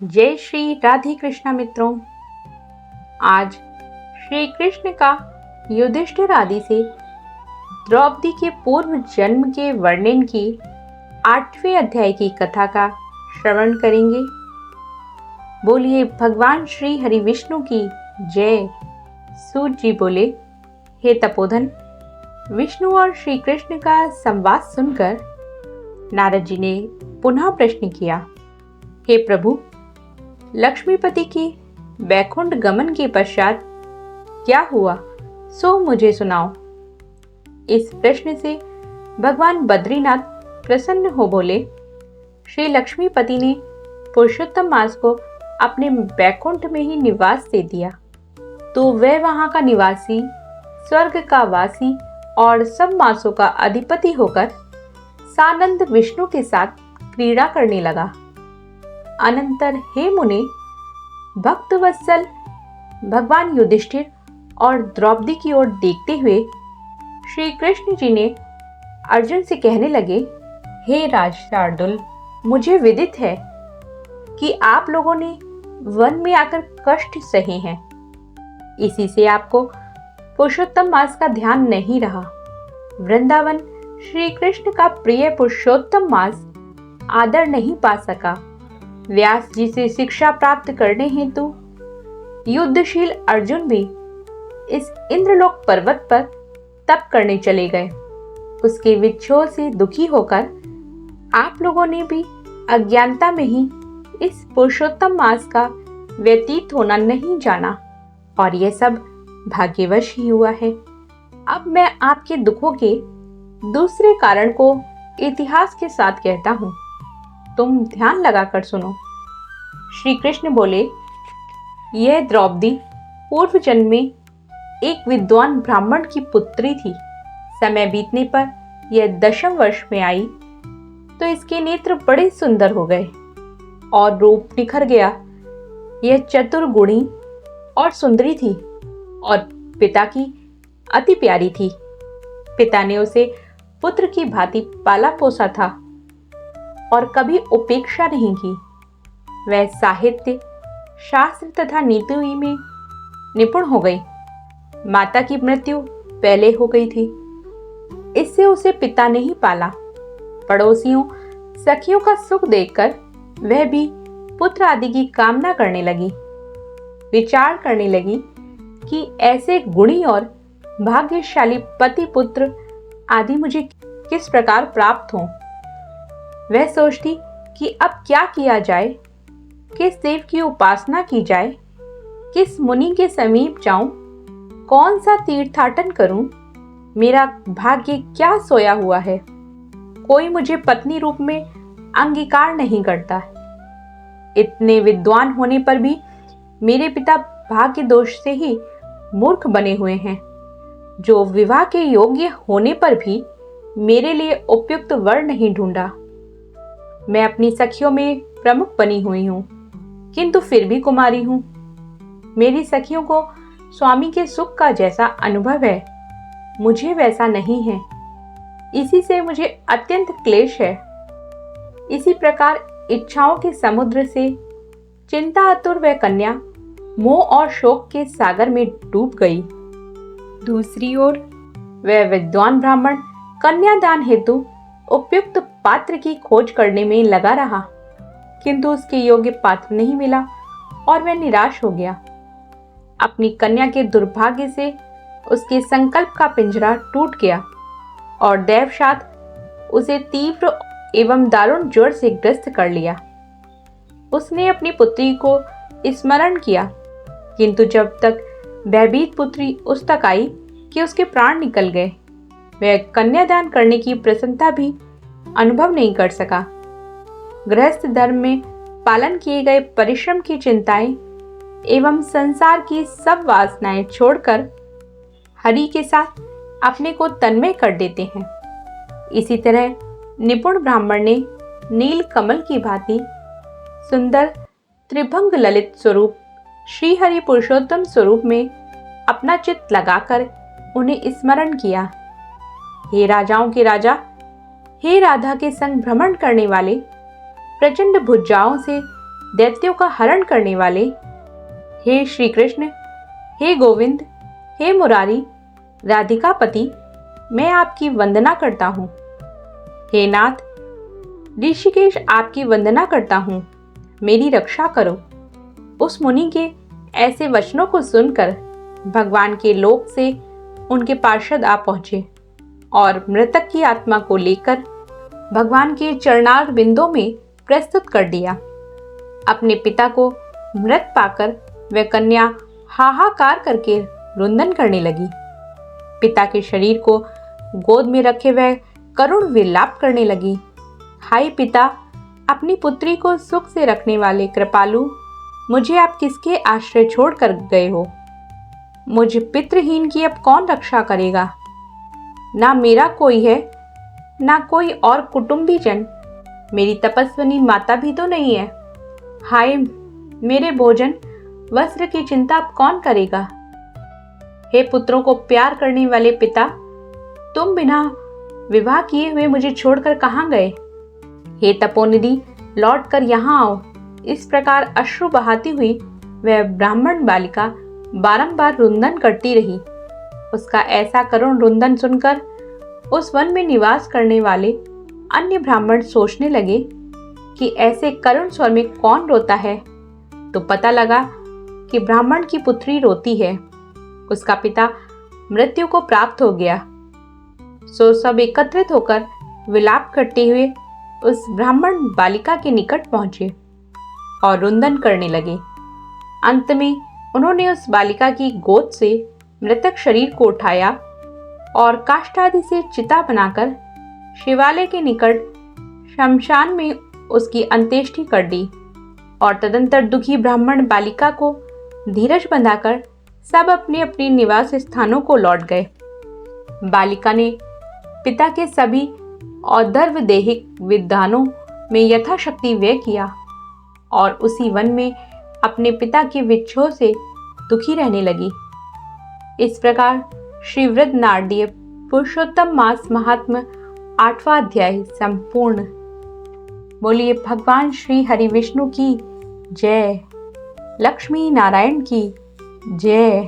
जय श्री राधे कृष्णा मित्रों। आज श्री कृष्ण का युधिष्ठिर आदि से द्रौपदी के पूर्व जन्म के वर्णन की 8वें अध्याय की कथा का श्रवण करेंगे। बोलिए भगवान श्री हरि विष्णु की जय। सूत जी बोले, हे तपोधन, विष्णु और श्री कृष्ण का संवाद सुनकर नारद जी ने पुनः प्रश्न किया, हे प्रभु, लक्ष्मीपति की वैकुंठ गमन के पश्चात क्या हुआ, सो मुझे सुनाओ। इस प्रश्न से भगवान बद्रीनाथ प्रसन्न हो बोले, श्री लक्ष्मीपति ने पुरुषोत्तम मास को अपने वैकुंठ में ही निवास दे दिया, तो वह वहां का निवासी, स्वर्ग का वासी और सब मासों का अधिपति होकर सानंद विष्णु के साथ क्रीड़ा करने लगा। अनंतर हे मुने, भक्त वत्सल भगवान युधिष्ठिर और द्रौपदी की ओर देखते हुए श्री कृष्ण जी ने अर्जुन से कहने लगे, हे राज शार्दुल, मुझे विदित है कि आप लोगों ने वन में आकर कष्ट सहे हैं, इसी से आपको पुरुषोत्तम मास का ध्यान नहीं रहा। वृंदावन श्री कृष्ण का प्रिय पुरुषोत्तम मास आदर नहीं पा सका। व्यास जी से शिक्षा प्राप्त करने हेतु युद्धशील अर्जुन भी इस इंद्रलोक पर्वत पर तप करने चले गए। उसके विच्छोह से दुखी होकर आप लोगों ने भी अज्ञानता में ही इस पुरुषोत्तम मास का व्यतीत होना नहीं जाना, और यह सब भाग्यवश ही हुआ है। अब मैं आपके दुखों के दूसरे कारण को इतिहास के साथ कहता हूं, तुम ध्यान लगाकर सुनो। श्री कृष्ण बोले, यह द्रौपदी पूर्व जन्म में एक विद्वान ब्राह्मण की पुत्री थी। समय बीतने पर यह 10वें वर्ष में आई तो इसके नेत्र बड़े सुंदर हो गए और रूप निखर गया। यह चतुर गुणी और सुंदरी थी और पिता की अति प्यारी थी। पिता ने उसे पुत्र की भांति पाला पोसा था और कभी उपेक्षा नहीं की। वह साहित्य, शास्त्र तथा नीति में निपुण हो गई। माता की मृत्यु पहले हो गई थी, इससे उसे पिता ने ही पाला। पड़ोसियों, सखियों का सुख देखकर वह भी पुत्र आदि की कामना करने लगी। विचार करने लगी कि ऐसे गुणी और भाग्यशाली पति पुत्र आदि मुझे किस प्रकार प्राप्त हों। वह सोचती कि अब क्या किया जाए, किस देव की उपासना की जाए, किस मुनि के समीप जाऊं, कौन सा तीर्थाटन करूं। मेरा भाग्य क्या सोया हुआ है, कोई मुझे पत्नी रूप में अंगीकार नहीं करता। इतने विद्वान होने पर भी मेरे पिता भाग्य दोष से ही मूर्ख बने हुए हैं, जो विवाह के योग्य होने पर भी मेरे लिए उपयुक्त वर नहीं ढूंढा। मैं अपनी सखियों में प्रमुख बनी हुई हूँ, किंतु फिर भी कुमारी हूँ। मेरी सखियों को स्वामी के सुख का जैसा अनुभव है, मुझे वैसा नहीं है। इसी से मुझे अत्यंत क्लेश है। इसी प्रकार इच्छाओं के समुद्र से चिंता आतुर वह कन्या मोह और शोक के सागर में डूब गई। दूसरी ओर वह विद्वान ब्राह्मण कन्यादान हेतु उपयुक्त पात्र की खोज करने में लगा रहा, किंतु उसके योग्य पात्र नहीं मिला और वह निराश हो गया। अपनी कन्या के दुर्भाग्य से उसके संकल्प का पिंजरा टूट गया और दैवशात उसे तीव्र एवं दारुण ज्वर से ग्रस्त कर लिया। उसने अपनी पुत्री को स्मरण किया, किंतु जब तक भयभीत पुत्री उस तक आई कि उसके प्राण निकल गए, वह कन्यादान करने की प्रसन्नता भी अनुभव नहीं कर सका। गृहस्थ धर्म में पालन किए गए परिश्रम की चिंताएं एवं संसार की सब वासनाएं छोड़कर हरि के साथ अपने को तन्मय कर देते हैं। इसी तरह निपुण ब्राह्मण ने नील कमल की भांति सुंदर त्रिभंग ललित स्वरूप श्री हरि पुरुषोत्तम स्वरूप में अपना चित्त लगाकर उन्हें स्मरण किया। हे राजाओं के राजा, हे राधा के संग भ्रमण करने वाले, प्रचंड भुजाओं से दैत्यों का हरण करने वाले, हे श्री कृष्ण, हे गोविंद, हे मुरारी, राधिकापति, मैं आपकी वंदना करता हूँ। हे नाथ, ऋषिकेश आपकी वंदना करता हूँ, मेरी रक्षा करो। उस मुनि के ऐसे वचनों को सुनकर भगवान के लोक से उनके पार्षद आ पहुंचे और मृतक की आत्मा को लेकर भगवान के चरणार बिंदों में प्रस्तुत कर दिया। अपने पिता को मृत पाकर वह कन्या हाहाकार करके रुंदन करने लगी। पिता के शरीर को गोद में रखे वह करुण विलाप करने लगी। हाय पिता, अपनी पुत्री को सुख से रखने वाले कृपालु, मुझे आप किसके आश्रय छोड़ कर गए हो? मुझ पितृहीन की अब कौन रक्षा करेगा? ना मेरा कोई है, ना कोई और कुटुंबीजन, मेरी तपस्विनी माता भी तो नहीं है। हाय, मेरे भोजन वस्त्र की चिंता अब कौन करेगा? हे पुत्रों को प्यार करने वाले पिता, तुम बिना विवाह किए हुए मुझे छोड़कर कहाँ गए? हे तपोनिधि, लौट कर यहाँ आओ। इस प्रकार अश्रु बहाती हुई वह ब्राह्मण बालिका बारंबार रुंदन करती रही। उसका ऐसा करुण रुंदन सुनकर उस वन में निवास करने वाले अन्य ब्राह्मण सोचने लगे कि ऐसे करुण स्वर में कौन रोता है। तो पता लगा कि ब्राह्मण की पुत्री रोती है। उसका पिता मृत्यु को प्राप्त हो गया। सो सब एकत्रित होकर विलाप करते हुए उस ब्राह्मण बालिका के निकट पहुंचे और रुंदन करने लगे। अंत में उन्होंने उस बालिका की गोद से मृतक शरीर को उठाया और काष्ठादि से चिता बनाकर शिवालय के निकट शमशान में उसकी अंत्येष्टि कर दी और तदंतर दुखी ब्राह्मण बालिका को धीरज बंधाकर सब अपने अपने निवास स्थानों को लौट गए। बालिका ने पिता के सभी औदर्व देहिक विधानों में यथाशक्ति व्यय किया और उसी वन में अपने पिता के विच्छोह से दुखी रहने लगी। इस प्रकार श्री वृद्ध नारदीय पुरुषोत्तम मास महात्म्य 8वां अध्याय संपूर्ण। बोलिए भगवान श्री हरि विष्णु की जय, लक्ष्मी नारायण की जय।